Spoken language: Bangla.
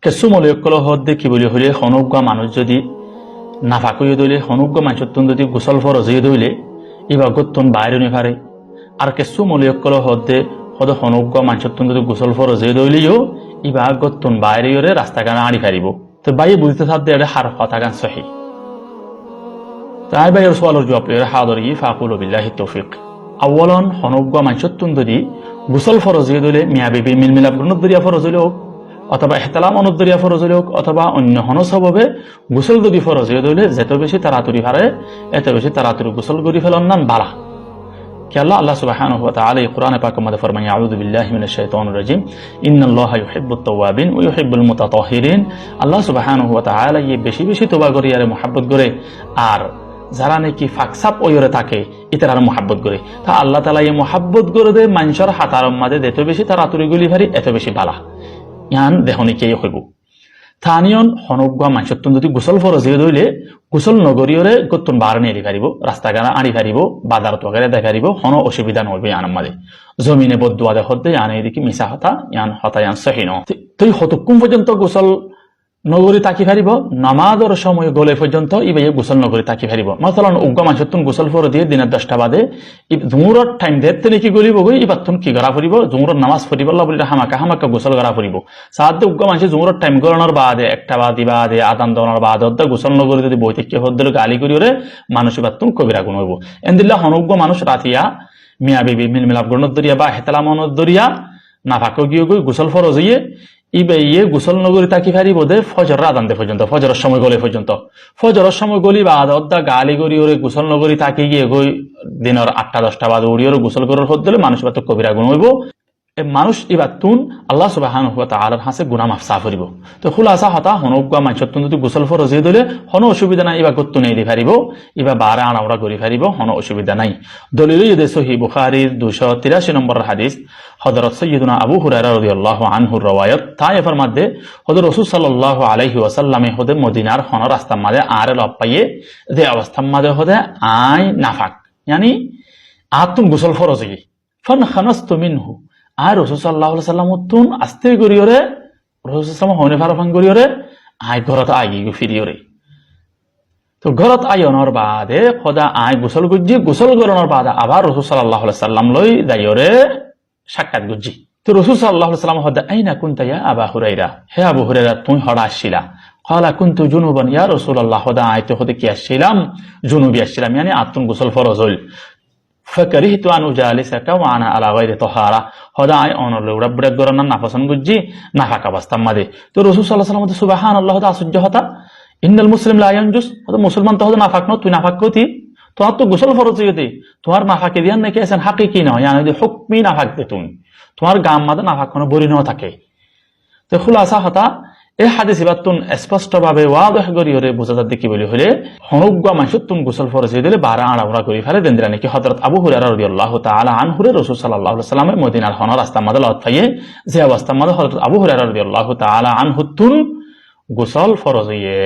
কেঁচু মলয়কল হদ্দে কি বলি হলে হনুজ্ঞা মানুষ যদি নাফাক হয়ে দইলে হনুজ্ঞা মানুষত্বন যদি গোসল ফরজ হয়ে দইলে ইবা গত্তন বাইরে নি পারে আর কেঁচু মলয়কল হদ্দে হদ হনুজ্ঞা মানুষত্বন যদি গোসল ফরজ হয়ে দইলেও ইবা গত্তন বাইরে রাস্তাঘাট আড়ি পারিব তো বাইরে বুঝতে থাকতে এটা হার কথা গান সহি তাই বাইরের সোয়ালের জবাব হাদর ই ফাকুল বিল্লাহি তৌফিক আউ্বালন হনুজ্ঞা মানুষত্বন যদি গোসল ফরজ হয়ে দইলে মিয়া বিবি মিলমিলাপ দরিয়া ফরজ হইলে হোক অথবা এহতালাম অনুদ্দরিয়া ফরজ হইলে হোক অথবা অন্য হনসভাবে গোসল যদি ফরজ হয়ে দইলে যত বেশি তাড়াতাড়ি পারে এত বেশি তাড়াতাড়ি গোসল করি ফেলার নাম বালা কি আল্লাহ সুবহানাহু ওয়া তাআলা এই কোরআনে পাকের মধ্যে ফরমান আউযু বিল্লাহি মিনাশ শাইতানির রাজিম ইন্নাল্লাহা ইউহিব্বুত তাওয়াবিন ওয়া ইউহিব্বুল মুতাতাহহিরিন আল্লাহ সুবহানাহু ওয়া তাআলা এই বেশি বেশি তওবা করি আর মুহাব্বত করে আর যারা নাকি ফাকসাপ ওয়রে থাকে ইতার আর মুহাব্বত করে তা আল্লাহ তাআলা এই মুহাব্বত করে দে মানুষের হাতার মধ্যে যত বেশি তাড়াতাড়ি গুলি ভারি এত বেশি বালা ইয়ান দেহনি কে হইব স্থানীয় হনুজ্ঞা মানুষত্বন যদি গোসল ফরজ হয়ে দইলে গোসল নগরীয়রে গত্তন বার নিয়ে পারিব রাস্তাঘাট আনি পারিব বাজার তকারে দেখারিব হন অসুবিধা নহবে ইয়ান মাঝে জমিনে বদুয়া দেখতে ইয়ান এদিকে মিশা হতা ইয়ান হতা ইয়ান সহি ন তুই হতকুম পর্যন্ত গোসল নগরী তাকি ফারিব নামাজের সময় গলে পর্যন্ত ইবাই গোসল নগরী তাকি ফারিব মাসালান উগ্র মানুষত্বন গোসল ফরজ দিয়ে দিনের 10টা বাদে জুমুরর টাইম দেখতে নাকি গলিব গই ইবাতুন কি গড়া ফুরিব জুমুরর নামাজ ফুরিব আল্লাহ বলি হামাকা গোসল গড়া ফুরিব সাহায্য উগ্র মানুষ জুমুরর টাইম গলানোর বাদে একটা বাদে আদান দনার বাদে অর্ধ গোসল নগরী যদি বৈতিক্য হদ্দল গালি করিওরে মানুষ ইবাতুন কবিরা গুণ হইব এন্দিল্লা হনুজ্ঞ মানুষ রাতিয়া মিয়া বিবি মিলমিলাপ গণদরিয়া বা হেতালাম দরিয়া নাফাক গিয়ে গই গোসল ফরজ হইয়ে ইয়ে গোসল নগরী তাকি ফারি বোধে ফজর আদান দে পর্যন্ত ফজরের সময় গলে পর্যন্ত ফজরের সময় গলি বা অর্ধা গালি গড়ি ওরে গোসল নগরী তাকি গিয়ে গই দিনের 8টা 10টা বাদ উড়ি ওরে গোসল করার হদ দিলে মানুষ বা তো কবিরা গুণ হইব মানুষ ইবার তুন আল্লাহ সুবহানাহু ওয়া তাআলার হাসে গুনাহ মাফ সাফ হইব তো খুলাসা হতা হনুজ্ঞা মানুষত্বন যদি গোসল ফরজ হয়ে দিলে হন অসুবিধা নাই ইবা গত্তু নেই দি পারিব ইবা বারা আনাওড়া করি পারিব হন অসুবিধা নাই দলিল ইদে সহিহ বুখারীর 283 নম্বর হাদিস হযরত সাইয়্যিদুনা আবু হুরায়রা রাদিয়াল্লাহু আনহুর রওয়ায়াত তায়েফের মধ্যে হযরত রাসূল সাল্লাল্লাহু আলাইহি ওয়াসাল্লামে হদে মদিনার হন রাস্তার মধ্যে আর লব পাইয়ে যে অবস্থার মধ্যে হদে আই নাফাক yani আতুন গোসল ফরজ হই ফান খানাস্তু মিনহু আর রাসূল সাল্লাল্লাহু আলাইহি ওয়াসাল্লাম তুন আস্তে করিওরে রাসূল সাল্লাল্লাহু হনে ফারাফান করিওরে আই ঘরত আগি ফিরিওরে তো ঘরত আয়নর বাদে খোদা আই গোসল গুজি গোসল করনোর বাদে আবার রাসূল সাল্লাল্লাহু আলাইহি ওয়াসাল্লাম লই দাইওরে সাক্ষাৎ গুজি তো রাসূল সাল্লাল্লাহু আলাইহি ওয়াসাল্লাম হদা আইনা কুনতা ইয়া আবু হুরায়রা হে আবু হুরায়রা তুই হড়া আসছিলা ক্বালা কুনতু জুনুবান ইয়া রাসূলুল্লাহ হদা আইতে হদে কি আসছিলাম জুনুবি আসছিলাম yani আতুন গোসল ফরজ হইল فكرهت أن أجالسك وأنا على غير طهارة هذا أي أنا لو رب رجعنا نفسنا جدّي نفاق بستم ماذا تو رسول صلى الله عليه وسلم سبحان الله هذا سجّهتا إن المسلم لا ينجس هذا مسلمان تو هذا نفاق نو تو نفاق كوتي تو أنت غسل فرض يدي تو هر نفاق ديان نكى إنسان حقيقي نه يعني ده حكمي نفاق دتون تو هر قام ماذا نفاق كنا بوري نو تكى তো খুলাসা হতা এই হাদিস ইবাতুন স্পষ্টভাবে ওয়াদহ করিওরে বুঝাতে দেখি বলি হলে হনুজ্ঞা মানুষত্বন গোসল ফরজ হয়ে দিলে বারা আড়াউড়া করি ফেলে দেন্দ্রা নাকি হযরত আবু হুরায়রা রাদিয়াল্লাহু তাআলা আনহু রাসূল সাল্লাল্লাহু আলাইহি ওয়াসাল্লামের মদিনার হন রাস্তা মধ্যে লত পাইয়ে যে অবস্থা মধ্যে হযরত আবু হুরায়রা রাদিয়াল্লাহু তাআলা আনহু তুন গোসল ফরজ হয়ে